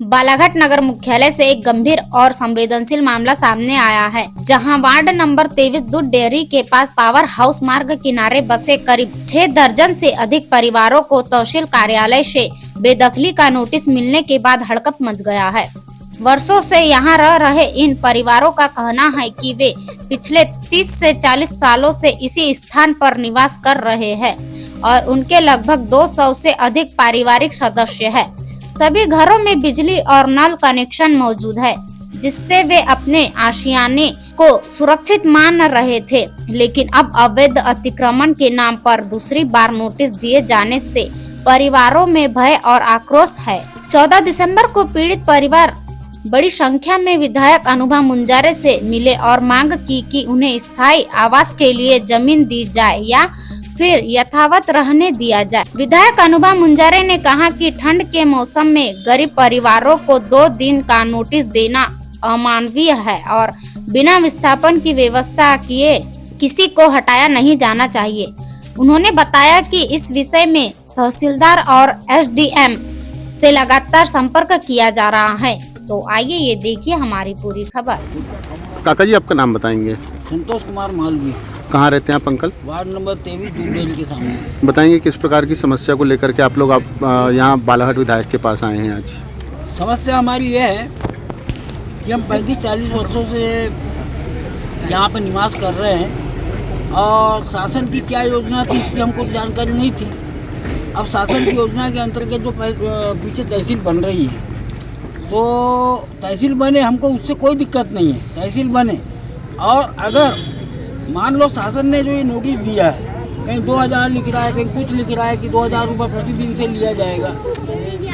बालाघाट नगर मुख्यालय से एक गंभीर और संवेदनशील मामला सामने आया है, जहां वार्ड नंबर 23 दूध डेयरी के पास पावर हाउस मार्ग किनारे बसे करीब 6 दर्जन से अधिक परिवारों को तहसील कार्यालय से बेदखली का नोटिस मिलने के बाद हड़कंप मच गया है। वर्षों से यहां रह रहे इन परिवारों का कहना है कि वे पिछले 30 से 40 सालों से इसी स्थान पर निवास कर रहे हैं और उनके लगभग 200 से अधिक पारिवारिक सदस्य हैं। सभी घरों में बिजली और नल कनेक्शन मौजूद है, जिससे वे अपने आशियाने को सुरक्षित मान रहे थे, लेकिन अब अवैध अतिक्रमण के नाम पर दूसरी बार नोटिस दिए जाने से परिवारों में भय और आक्रोश है। 14 दिसंबर को पीड़ित परिवार बड़ी संख्या में विधायक अनुभव मुंजारे से मिले और मांग की कि उन्हें स्थायी आवास के लिए जमीन दी जाए या फिर यथावत रहने दिया जाए। विधायक अनुभव मुंजारे ने कहा कि ठंड के मौसम में गरीब परिवारों को 2 दिन का नोटिस देना अमानवीय है और बिना विस्थापन की व्यवस्था किए किसी को हटाया नहीं जाना चाहिए। उन्होंने बताया कि इस विषय में तहसीलदार और एसडीएम से लगातार संपर्क किया जा रहा है। तो आइए ये देखिए हमारी पूरी खबर। काका जी, आपका नाम बताएंगे? संतोष कुमार मालवी। कहाँ रहते हैं आप अंकल? वार्ड नंबर 23 दूध डेयरी के सामने। बताएंगे किस प्रकार की समस्या को लेकर के आप लोग यहाँ बालाघाट विधायक के पास आए हैं आज? समस्या हमारी ये है कि हम 35-40 वर्षों से यहाँ पर निवास कर रहे हैं और शासन की क्या योजना थी इसकी हमको जानकारी नहीं थी। अब शासन की योजना के अंतर्गत जो पीछे तहसील बन रही है, तो तहसील बने, हमको उससे कोई दिक्कत नहीं है, तहसील बने। और अगर मान लो शासन ने जो ये नोटिस दिया है, कहीं 2000 लिख रहा है, कहीं कुछ लिख रहा है कि 2000 रुपये प्रतिदिन से लिया जाएगा,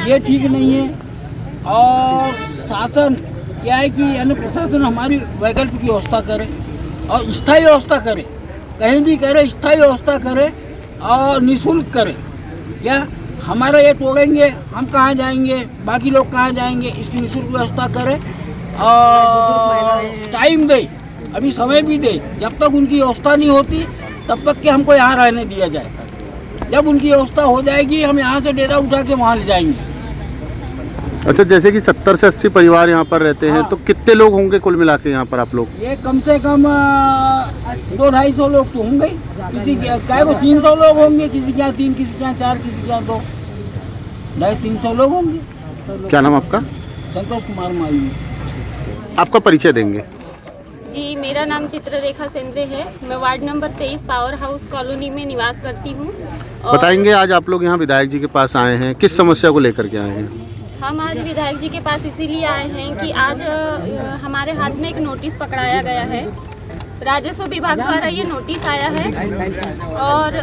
ये ठीक नहीं है। और शासन क्या है कि यानी प्रशासन हमारी वैकल्पिक व्यवस्था करे और स्थायी व्यवस्था करे, कहीं भी करे स्थायी व्यवस्था करे और निःशुल्क करे। क्या हमारा ये तोड़ेंगे, हम कहाँ जाएंगे, बाकी लोग कहाँ जाएंगे, इसकी निःशुल्क व्यवस्था करे और टाइम दे, अभी समय भी दे। जब तक उनकी व्यवस्था नहीं होती तब तक कि हमको यहाँ रहने दिया जाए। जब उनकी व्यवस्था हो जाएगी हम यहाँ से डेरा उठा के वहाँ ले जाएंगे। अच्छा, जैसे कि 70 से 80 परिवार यहाँ पर रहते हैं, तो कितने लोग होंगे कुल मिला के यहाँ पर आप लोग? ये कम से कम 200-250 लोग तो होंगे। किसी क्या को 300 लोग होंगे, किसी के यहाँ 3, किसी के यहाँ 4, किसी के यहाँ 2, 250-300 लोग होंगे। क्या नाम आपका? संतोष कुमार मालवी। आपका परिचय देंगे? जी, मेरा नाम चित्ररेखा सेंद्रे है। मैं ward number 23 power house colony में निवास करती हूँ। बताएंगे आज आप लोग यहाँ विधायक जी के पास आए हैं, किस समस्या को लेकर के आए हैं? हम आज विधायक जी के पास इसीलिए आए हैं कि आज हमारे हाथ में एक नोटिस पकड़ाया गया है। राजस्व विभाग द्वारा ये नोटिस आया है और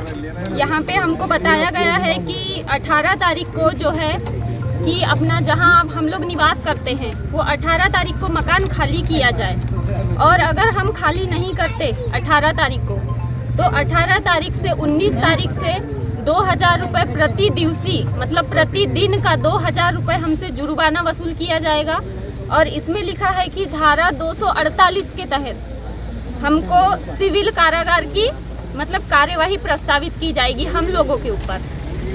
यहाँ पे हमको बताया गया है कि 18 तारीख को जो है कि अपना जहाँ हम लोग निवास करते हैं वो 18 तारीख को मकान खाली किया जाए, और अगर हम खाली नहीं करते 18 तारीख को, तो 18 तारीख से 19 तारीख से 2000 रुपये प्रति दिवसी, मतलब प्रतिदिन का 2000 रुपये हमसे जुर्माना वसूल किया जाएगा। और इसमें लिखा है कि धारा 248 के तहत हमको सिविल कारागार की मतलब कार्यवाही प्रस्तावित की जाएगी हम लोगों के ऊपर।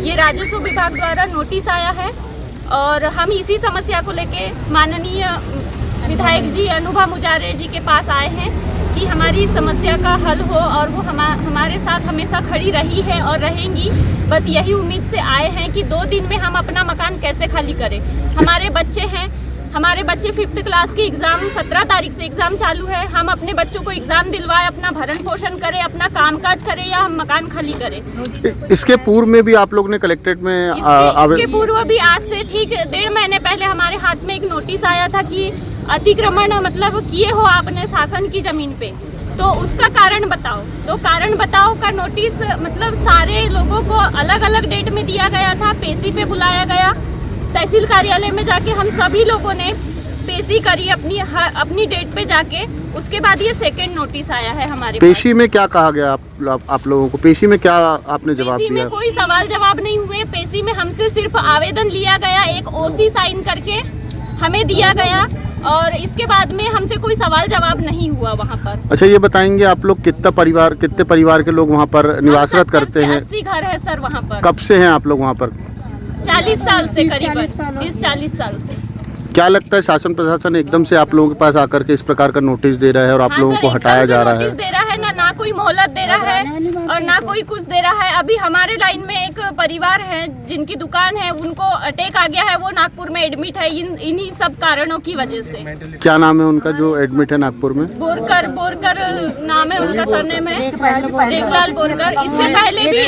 ये राजस्व विभाग द्वारा नोटिस आया है और हम इसी समस्या को लेके माननीय विधायक जी अनुभव मुंजारे जी के पास आए हैं कि हमारी समस्या का हल हो, और वो हमारे साथ हमेशा खड़ी रही है और रहेंगी। बस यही उम्मीद से आए हैं कि 2 दिन में हम अपना मकान कैसे खाली करें। हमारे बच्चे हैं, हमारे बच्चे 5th क्लास की एग्ज़ाम 17 तारीख से एग्ज़ाम चालू है। हम अपने बच्चों को एग्ज़ाम दिलवाएं, अपना भरण पोषण करें, अपना कामकाज करें, या हम मकान खाली करें। इसके पूर्व में भी आप लोग ने कलेक्ट्रेट में इसके पूर्व भी आज से ठीक 1.5 महीने पहले हमारे हाथ में एक नोटिस आया था कि अतिक्रमण मतलब किए हो आपने शासन की ज़मीन पे, तो उसका कारण बताओ। तो कारण बताओ का नोटिस मतलब सारे लोगों को अलग अलग डेट में दिया गया था। पेशी पे बुलाया गया, तहसील कार्यालय में जाके हम सभी लोगों ने पेशी करी अपनी डेट पे जाके। उसके बाद ये सेकंड नोटिस आया है हमारे पेशी में क्या कहा गया आप लोगों को? पेशी में क्या आपने जवाब दिया? पेशी में कोई सवाल जवाब नहीं हुए। पेशी में हमसे सिर्फ आवेदन लिया गया, एक ओसी साइन करके हमें दिया गया, और इसके बाद में हमसे कोई सवाल जवाब नहीं हुआ वहाँ पर। अच्छा, ये बताएंगे आप लोग कितने परिवार के लोग वहाँ पर निवासरत करते हैं? 80 घर है सर वहाँ पर। कब से हैं आप लोग वहाँ पर? 40 साल से, करीबन 30-40 साल से। क्या लगता है शासन प्रशासन एकदम से आप लोगों के पास आकर के इस प्रकार का नोटिस दे रहा है और आप हाँ लोगों सर, को हटाया एकदम से जा रहा नोटिस है? दे रहा है ना कोई मोहलत दे रहा है और ना कोई कुछ दे रहा है। अभी हमारे लाइन में एक परिवार है जिनकी दुकान है, उनको अटैक आ गया है, वो नागपुर में एडमिट है इन्हीं सब कारणों की वजह से। क्या नाम है उनका जो एडमिट है नागपुर में? बोरकर नाम है उनका, सरनेम है रेखलाल बोरकर। इससे पहले भी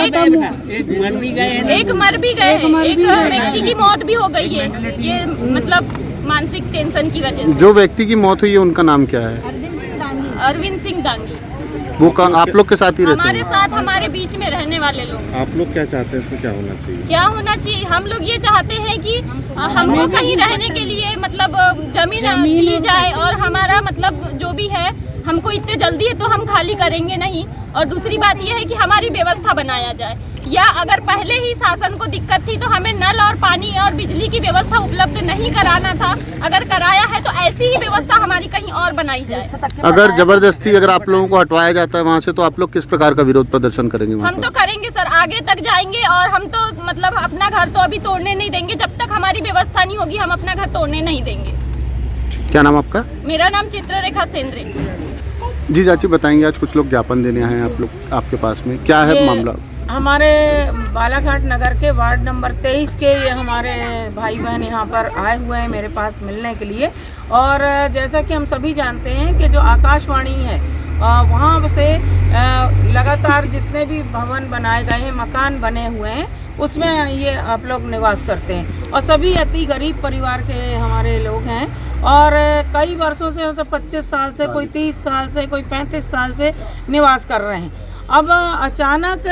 एक मर भी गए हैं, एक व्यक्ति की मौत भी हो गई है, ये मतलब मानसिक टेंशन की वजह से। जो व्यक्ति की मौत हुई है उनका नाम क्या है? अरविंद सिंह दांगी। वो आप लोग के साथ ही रहते हमारे हैं? साथ, हमारे बीच में रहने वाले लोग। आप लोग क्या चाहते हैं, इसमें क्या होना चाहिए? क्या होना चाहिए, हम लोग ये चाहते हैं कि हमको कहीं रहने के लिए मतलब जमीन दी जाए और हमारा मतलब जो भी है हमको इतने जल्दी है तो हम खाली करेंगे नहीं। और दूसरी बात यह है कि हमारी व्यवस्था बनाया जाए, या अगर पहले ही शासन को दिक्कत थी तो हमें नल और पानी और बिजली की व्यवस्था उपलब्ध नहीं कराना था। अगर कराया है तो ऐसी ही व्यवस्था हमारी कहीं और बनाई जाए। अगर जबरदस्ती अगर आप लोगों को हटवाया जाता है वहाँ से तो आप लोग किस प्रकार का विरोध प्रदर्शन करेंगे वहाँ हम पर? तो करेंगे सर, आगे तक जाएंगे और हम तो मतलब अपना घर तो अभी तोड़ने नहीं देंगे। जब तक हमारी व्यवस्था नहीं होगी हम अपना घर तोड़ने नहीं देंगे। क्या नाम आपका? मेरा नाम चित्ररेखा सेंद्रे। जी चाची बताएंगे, आज कुछ लोग ज्ञापन देने आए हैं आप लोग आपके पास में, क्या है मामला? हमारे बालाघाट नगर के वार्ड नंबर 23 के ये हमारे भाई बहन यहाँ पर आए हुए हैं मेरे पास मिलने के लिए। और जैसा कि हम सभी जानते हैं कि जो आकाशवाणी है वहाँ से लगातार जितने भी भवन बनाए गए हैं, मकान बने हुए हैं, उसमें ये आप लोग निवास करते हैं और सभी अति गरीब परिवार के हमारे लोग हैं। और कई वर्षों से मतलब 25 साल से, कोई 30 साल से, कोई 35 साल से निवास कर रहे हैं। अब अचानक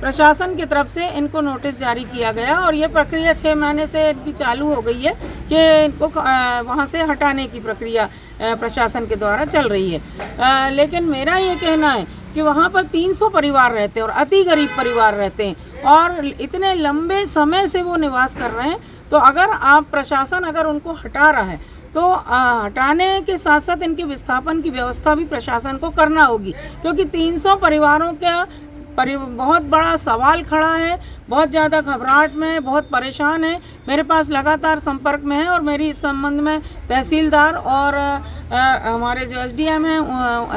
प्रशासन की तरफ से इनको नोटिस जारी किया गया और ये प्रक्रिया 6 महीने से इनकी चालू हो गई है कि इनको वहाँ से हटाने की प्रक्रिया प्रशासन के द्वारा चल रही है। लेकिन मेरा ये कहना है कि वहाँ पर 300 परिवार रहते हैं और अति गरीब परिवार रहते हैं और इतने लंबे समय से वो निवास कर रहे हैं। तो अगर आप प्रशासन अगर उनको हटा रहा है तो हटाने के साथ साथ इनके विस्थापन की व्यवस्था भी प्रशासन को करना होगी, क्योंकि 300 परिवारों का बहुत बड़ा सवाल खड़ा है, बहुत ज़्यादा घबराहट में, बहुत परेशान है, मेरे पास लगातार संपर्क में है। और मेरी इस संबंध में तहसीलदार और हमारे जो एसडीएम हैं,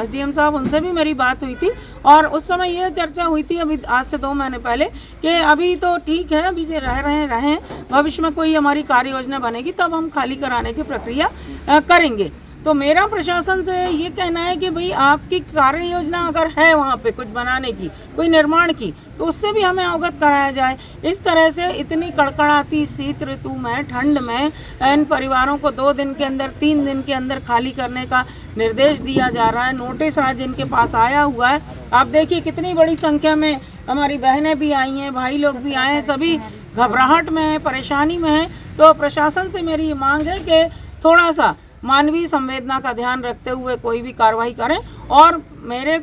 एसडीएम साहब, उनसे भी मेरी बात हुई थी और उस समय ये चर्चा हुई थी अभी आज से 2 महीने पहले कि अभी तो ठीक है, अभी जो रहें, भविष्य में कोई हमारी कार्य योजना बनेगी तब हम खाली कराने की प्रक्रिया करेंगे। तो मेरा प्रशासन से ये कहना है कि भाई आपकी कार्य योजना अगर है वहाँ पे कुछ बनाने की, कोई निर्माण की, तो उससे भी हमें अवगत कराया जाए। इस तरह से इतनी कड़कड़ाती शीत ऋतु में, ठंड में इन परिवारों को 2 दिन के अंदर, 3 दिन के अंदर खाली करने का निर्देश दिया जा रहा है। नोटिस आज इनके पास आया हुआ है। आप देखिए कितनी बड़ी संख्या में हमारी बहनें भी आई हैं, भाई लोग भी आए हैं, सभी घबराहट में हैं, परेशानी में हैं। तो प्रशासन से मेरी ये मांग है कि थोड़ा सा मानवीय संवेदना का ध्यान रखते हुए कोई भी कार्रवाई करें और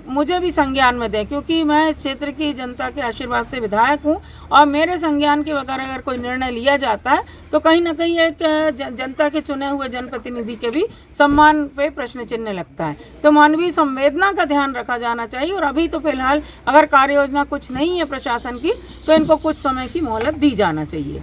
मुझे भी संज्ञान में दें, क्योंकि मैं इस क्षेत्र की जनता के आशीर्वाद से विधायक हूं और मेरे संज्ञान के बगैर अगर कोई निर्णय लिया जाता है तो कहीं ना कहीं एक जनता के चुने हुए जनप्रतिनिधि के भी सम्मान पे प्रश्न चिन्ह लगता है। तो मानवीय संवेदना का ध्यान रखा जाना चाहिए। और अभी तो फिलहाल अगर कार्य योजना कुछ नहीं है प्रशासन की तो इनको कुछ समय की मोहलत दी जाना चाहिए।